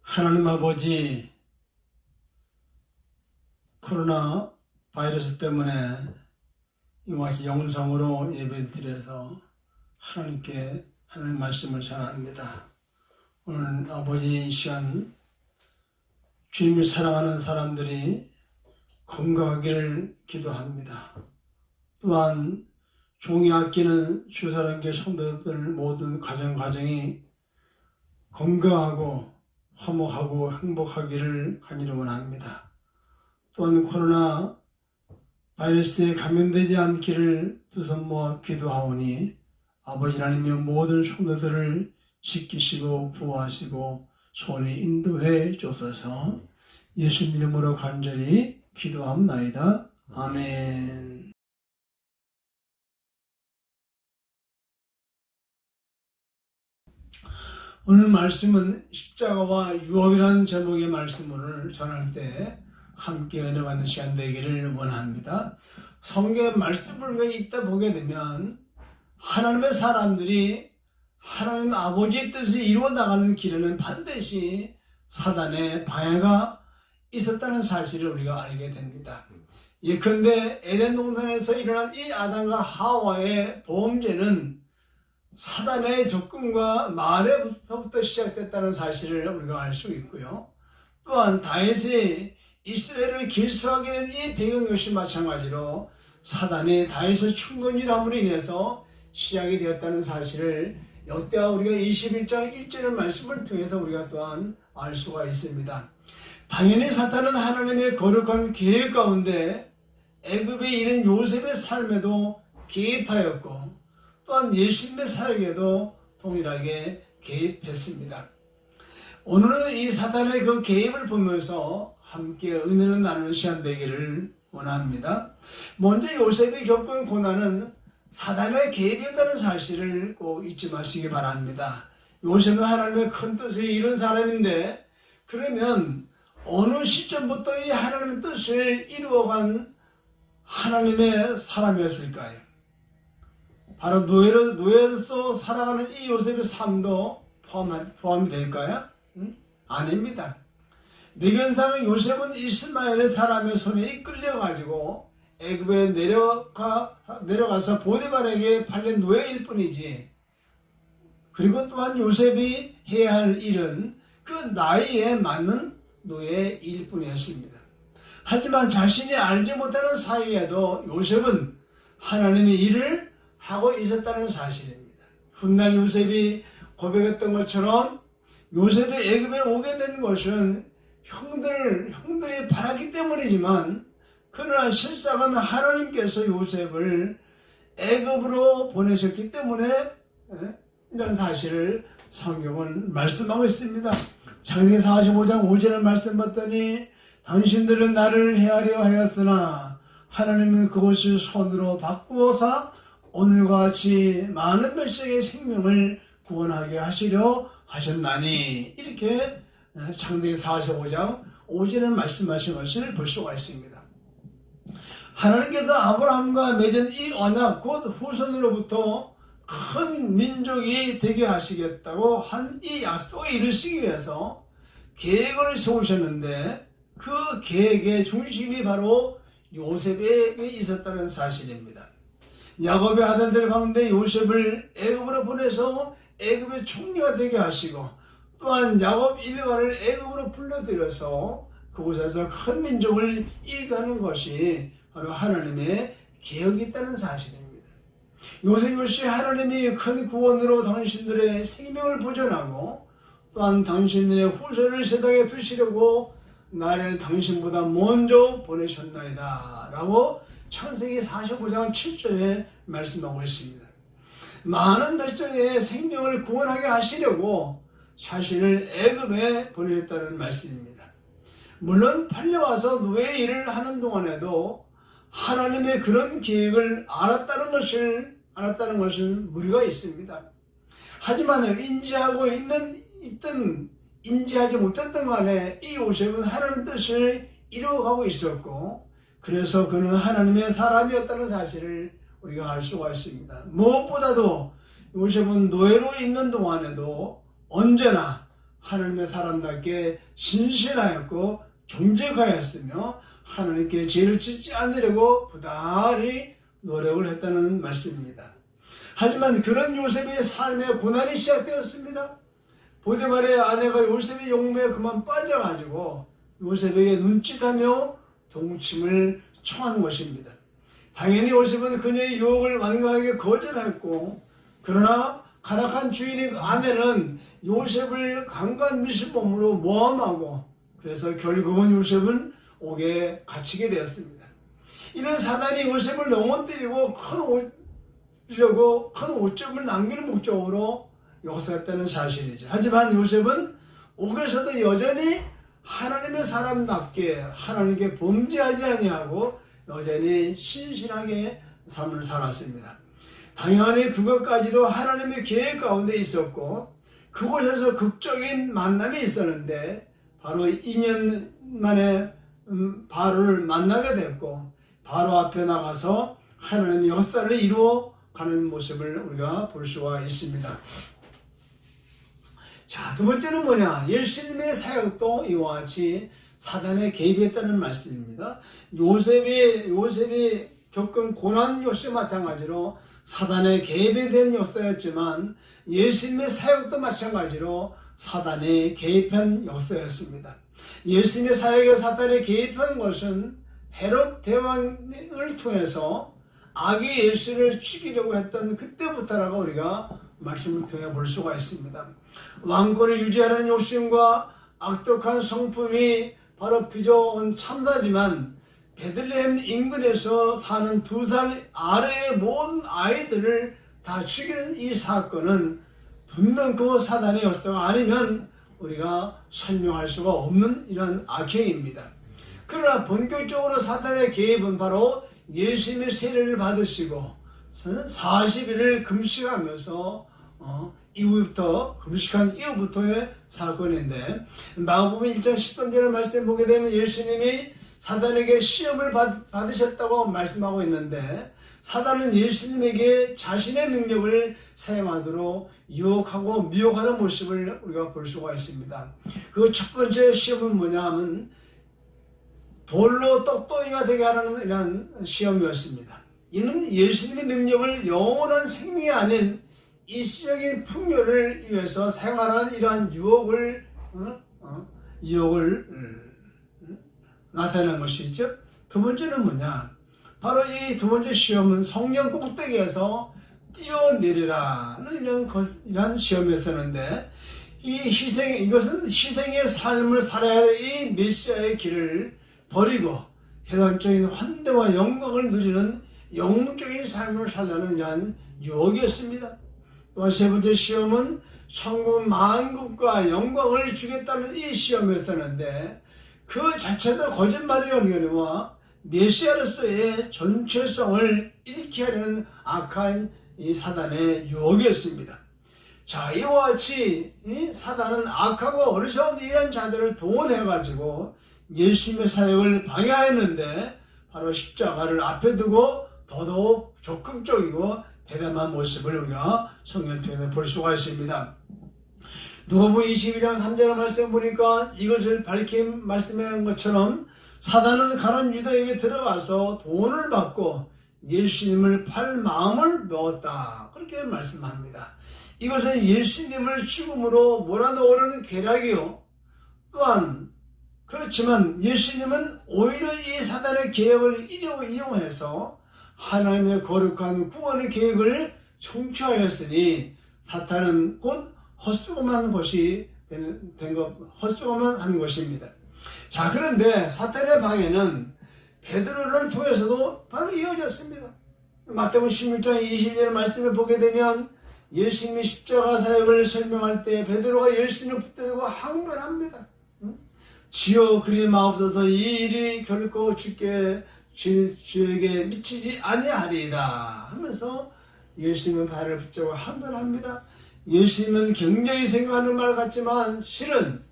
하나님 아버지, 코로나 바이러스 때문에 이것이 영상으로 예배를 드려서 하나님께 하나님 말씀을 전합니다. 오늘 아버지 이 시간 주님을 사랑하는 사람들이 건강하기를 기도합니다. 또한 종이 아끼는 주사랑교회 성도들 모든 가정이 건강하고 화목하고 행복하기를 간절히 원합니다. 또한 코로나 바이러스에 감염되지 않기를 두 손 모아 기도하오니 아버지 하나님의 모든 성도들을 지키시고 보호하시고 손에 인도해 주소서. 예수님 이름으로 간절히 기도합나이다. 아멘. 오늘 말씀은 십자가와 유업이라는 제목의 말씀을 전할 때 함께 은혜 받는 시간 되기를 원합니다. 성경의 말씀을 읽다 보게 되면 하나님의 사람들이 하나님 아버지의 뜻을 이루어 나가는 길에는 반드시 사단의 방해가 있었다는 사실을 우리가 알게 됩니다. 예컨대 에덴 동산에서 일어난 이 아담과 하와의 범죄는 사단의 접근과 말에서부터 시작됐다는 사실을 우리가 알 수 있고요. 또한 다윗이 이스라엘을 길수하게 된 이 배경 역시 마찬가지로 사단이 다윗의 충동질함으로 인해서 시작이 되었다는 사실을 역대하 우리가 21장 1절의 말씀을 통해서 우리가 또한 알 수가 있습니다. 당연히 사탄은 하나님의 거룩한 계획 가운데 애굽에 이른 요셉의 삶에도 개입하였고 또한 예수님의 사역에도 동일하게 개입했습니다. 오늘은 이 사탄의 그 개입을 보면서 함께 은혜를 나누는 시간 되기를 원합니다. 먼저 요셉이 겪은 고난은 사단의 개입이었다는 사실을 꼭 잊지 마시기 바랍니다. 요셉은 하나님의 큰 뜻을 이룬 사람인데 그러면 어느 시점부터 이 하나님의 뜻을 이루어간 하나님의 사람이었을까요? 바로 노예로서 살아가는 이 요셉의 삶도 포함이 될까요? 아닙니다. 미견상의 요셉은 이스마엘의 사람의 손에 이끌려가지고 애굽에 내려가서 보디발에게 팔린 노예일 뿐이지. 그리고 또한 요셉이 해야 할 일은 그 나이에 맞는 노예일 뿐이었습니다. 하지만 자신이 알지 못하는 사이에도 요셉은 하나님의 일을 하고 있었다는 사실입니다. 훗날 요셉이 고백했던 것처럼 요셉이 애굽에 오게 된 것은 형들이 바랐기 때문이지만, 그러나 실상은 하나님께서 요셉을 애굽으로 보내셨기 때문에 이런 사실을 성경은 말씀하고 있습니다. 창세기 45장 5절을 말씀 봤더니 당신들은 나를 헤아려 하였으나 하나님은 그것을 손으로 바꾸어서 오늘과 같이 많은 백성의 생명을 구원하게 하시려 하셨나니, 이렇게 창세기 45장 5절을 말씀하신 것을 볼 수가 있습니다. 하나님께서 아브라함과 맺은 이 언약, 곧 후손으로부터 큰 민족이 되게 하시겠다고 한 이 약속에 이르시기 위해서 계획을 세우셨는데, 그 계획의 중심이 바로 요셉에게 있었다는 사실입니다. 야곱의 아들들 가운데 요셉을 애굽으로 보내서 애굽의 총리가 되게 하시고, 또한 야곱 일가를 애굽으로 불러들여서 그곳에서 큰 민족을 일가는 것이 바로 하나님의 계획이 있다는 사실입니다. 요셉 역시 하나님이 큰 구원으로 당신들의 생명을 보존하고, 또한 당신들의 후손을 세상에 두시려고 나를 당신보다 먼저 보내셨나이다 라고 창세기 45장 7절에 말씀하고 있습니다. 많은 백성의 생명을 구원하게 하시려고 자신을 애굽에 보내셨다는 말씀입니다. 물론 팔려와서 노예 일을 하는 동안에도 하나님의 그런 계획을 알았다는 것은 무리가 있습니다. 하지만 인지하고 있든 인지하지 못했던 간에 이 요셉은 하나님의 뜻을 이루어가고 있었고, 그래서 그는 하나님의 사람이었다는 사실을 우리가 알 수가 있습니다. 무엇보다도 요셉은 노예로 있는 동안에도 언제나 하나님의 사람답게 신실하였고 정직하였으며 하나님께 죄를 짓지 않으려고 부단히 노력을 했다는 말씀입니다. 하지만 그런 요셉의 삶의 고난이 시작되었습니다. 보디발의 아내가 요셉의 용모에 그만 빠져가지고 요셉에게 눈짓하며 동침을 청한 것입니다. 당연히 요셉은 그녀의 유혹을 완강하게 거절했고, 그러나 가락한 주인의 아내는 요셉을 강간 미수범으로 모함하고, 그래서 결국은 요셉은 옥에 갇히게 되었습니다. 이런 사단이 요셉을 넘어뜨리고 큰 오점을 남기는 목적으로 역사했다는 사실이죠. 하지만 요셉은 옥에서도 여전히 하나님의 사람답게 하나님께 범죄하지 아니하고 여전히 신실하게 삶을 살았습니다. 당연히 그것까지도 하나님의 계획 가운데 있었고, 그곳에서 극적인 만남이 있었는데 바로 2년 만에 바로를 만나게 됐고, 바로 앞에 나가서 하나님의 역사를 이루어가는 모습을 우리가 볼 수가 있습니다. 자, 두 번째는 뭐냐? 예수님의 사역도 이와 같이 사단에 개입했다는 말씀입니다. 요셉이 겪은 고난 역시 마찬가지로 사단에 개입에 대한 역사였지만, 예수님의 사역도 마찬가지로 사단에 개입한 역사였습니다. 예수님의 사역에 사단에 개입한 것은 헤롯 대왕을 통해서 아기 예수를 죽이려고 했던 그때부터라고 우리가 말씀을 통해 볼 수가 있습니다. 왕권을 유지하는 욕심과 악독한 성품이 바로 빚어온 참사지만, 베들레헴 인근에서 사는 2살 아래의 모든 아이들을 다 죽이는 이 사건은 분명 그 사단의 역사가 아니면 우리가 설명할 수가 없는 이런 악행입니다. 그러나 본격적으로 사단의 개입은 바로 예수님의 세례를 받으시고 40일을 금식하면서 이후부터 금식한 이후부터의 사건인데, 마가복음 1장 10절의 말씀 보게 되면 예수님이 사단에게 시험을 받으셨다고 말씀하고 있는데, 사단은 예수님에게 자신의 능력을 사용하도록 유혹하고 미혹하는 모습을 우리가 볼 수가 있습니다. 그 첫 번째 시험은 뭐냐 하면 돌로 떡덩이가 되게 하라는 이런 시험이었습니다. 이는 예수님의 능력을 영원한 생명이 아닌 일시적인 풍요를 위해서 사용하라는 이러한 유혹을 유혹을 나타내는 것이죠. 두 번째는 뭐냐? 바로 이 두 번째 시험은 성령 꼭대기에서 뛰어내리라는 이런 시험이었었는데, 이것은 희생의 삶을 살아야 할 이 메시아의 길을 버리고 세상적인 환대와 영광을 누리는 영적인 삶을 살라는 이러한 유혹이었습니다. 또한 세 번째 시험은 천국 만국과 영광을 주겠다는 이 시험이었었는데, 그 자체도 거짓말이라는 경우와 메시아로서의 정체성을 잃게 하려는 악한 이 사단의 유혹이었습니다. 자, 이와 같이 사단은 악하고 어리석은 이런 자들을 동원해가지고 예수님의 사역을 방해했는데, 바로 십자가를 앞에 두고 더더욱 적극적이고 대담한 모습을 우리가 성경을 통해서 볼 수가 있습니다. 누가복음 22장 3절의 말씀 보니까 이것을 밝힌 말씀한 것처럼 사단은 가난 유다에게 들어가서 돈을 받고 예수님을 팔 마음을 먹었다, 그렇게 말씀합니다. 이것은 예수님을 죽음으로 몰아넣으려는 계략이요, 또한 그렇지만 예수님은 오히려 이 사단의 계획을 이용해서 하나님의 거룩한 구원의 계획을 성취하였으니 사탄은 곧 헛수고만 한 것입니다. 자, 그런데 사탄의 방해는 베드로를 통해서도 바로 이어졌습니다. 마태복음 16장 20절 말씀을 보게 되면 예수님이 십자가 사역을 설명할 때 베드로가 예수님을 붙들고 항변합니다. 주여 그리 마옵소서, 이 일이 결코 주에게 미치지 아니하리이다 하면서 예수님은 발을 붙잡고 항변합니다. 예수님은 굉장히 생각하는 말 같지만 실은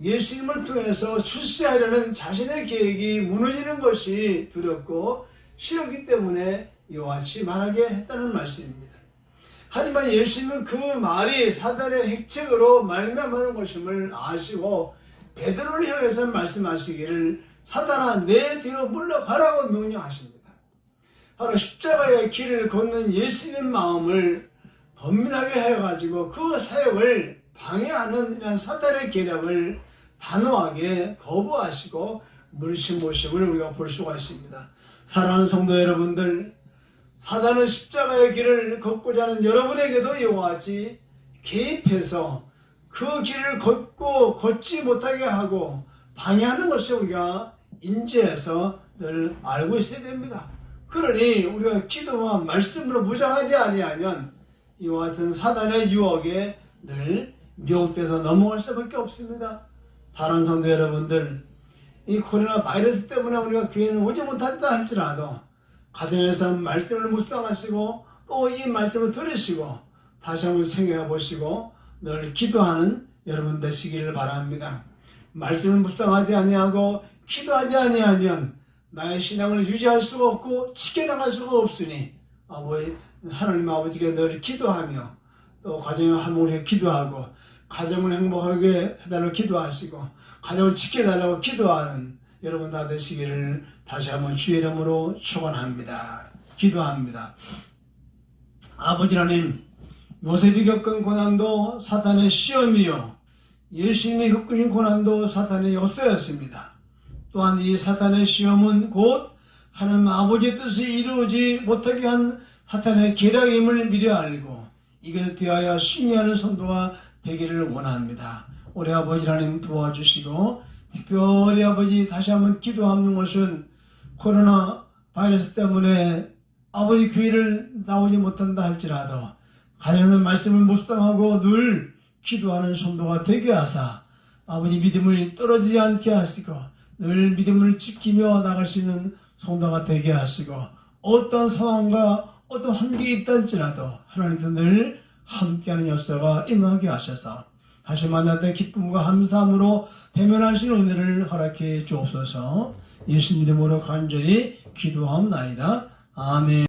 예수님을 통해서 출세하려는 자신의 계획이 무너지는 것이 두렵고 싫었기 때문에 이와 같이 말하게 했다는 말씀입니다. 하지만 예수님은 그 말이 사단의 핵책으로 말미암는 것임을 아시고 베드로를 향해서 말씀하시기를 사단아 내 뒤로 물러가라고 명령하십니다. 바로 십자가의 길을 걷는 예수님 마음을 번민하게 해가지고 그 사역을 방해하는 이런 사단의 계략을 단호하게 거부하시고 물리친 모습을 우리가 볼 수가 있습니다. 사랑하는 성도 여러분들, 사단은 십자가의 길을 걷고자 하는 여러분에게도 이와 같이 개입해서 그 길을 걷지 못하게 하고 방해하는 것을 우리가 인지해서 늘 알고 있어야 됩니다. 그러니 우리가 기도와 말씀으로 무장하지 아니하면 이와 같은 사단의 유혹에 늘 미혹돼서 넘어갈 수밖에 없습니다. 다른 성도 여러분들, 이 코로나 바이러스 때문에 우리가 교회는 오지 못한다 할지라도 가정에서 말씀을 묵상하시고 또 이 말씀을 들으시고 다시 한번 생각해 보시고 늘 기도하는 여러분 되시기를 바랍니다. 말씀을 묵상하지 아니하고 기도하지 아니하면 나의 신앙을 유지할 수가 없고 지켜나갈 수가 없으니 하나님 아버지께 늘 기도하며 또 가정의 화목을 위해 기도하고 가정을 행복하게 해달라고 기도하시고 가정을 지켜달라고 기도하는 여러분 다 되시기를 다시 한번 주의 이름으로 축원합니다. 기도합니다. 아버지 하나님, 요셉이 겪은 고난도 사탄의 시험이요 예수님이 겪으신 고난도 사탄의 역사였습니다. 또한 이 사탄의 시험은 곧 하나님 아버지의 뜻이 이루어지지 못하게 한 사탄의 계략임을 미리 알고 이것에 대하여 승리하는 성도가 되기를 원합니다. 올해 아버지 하나님 도와주시고 특별히 아버지 다시 한번 기도하는 것은 코로나 바이러스 때문에 아버지 교회를 나오지 못한다 할지라도 가정에서 말씀을 묵상하고 늘 기도하는 성도가 되게 하사 아버지 믿음을 떨어지지 않게 하시고 늘 믿음을 지키며 나갈 수 있는 성도가 되게 하시고 어떤 상황과 어떤 한계에 있다 할지라도 하나님께서 늘 함께하는 역사가 임하게 하셔서 다시 만날 때 기쁨과 감사함으로 대면하시는 은혜를 허락해 주옵소서. 예수님 이름으로 간절히 기도하옵나이다. 아멘.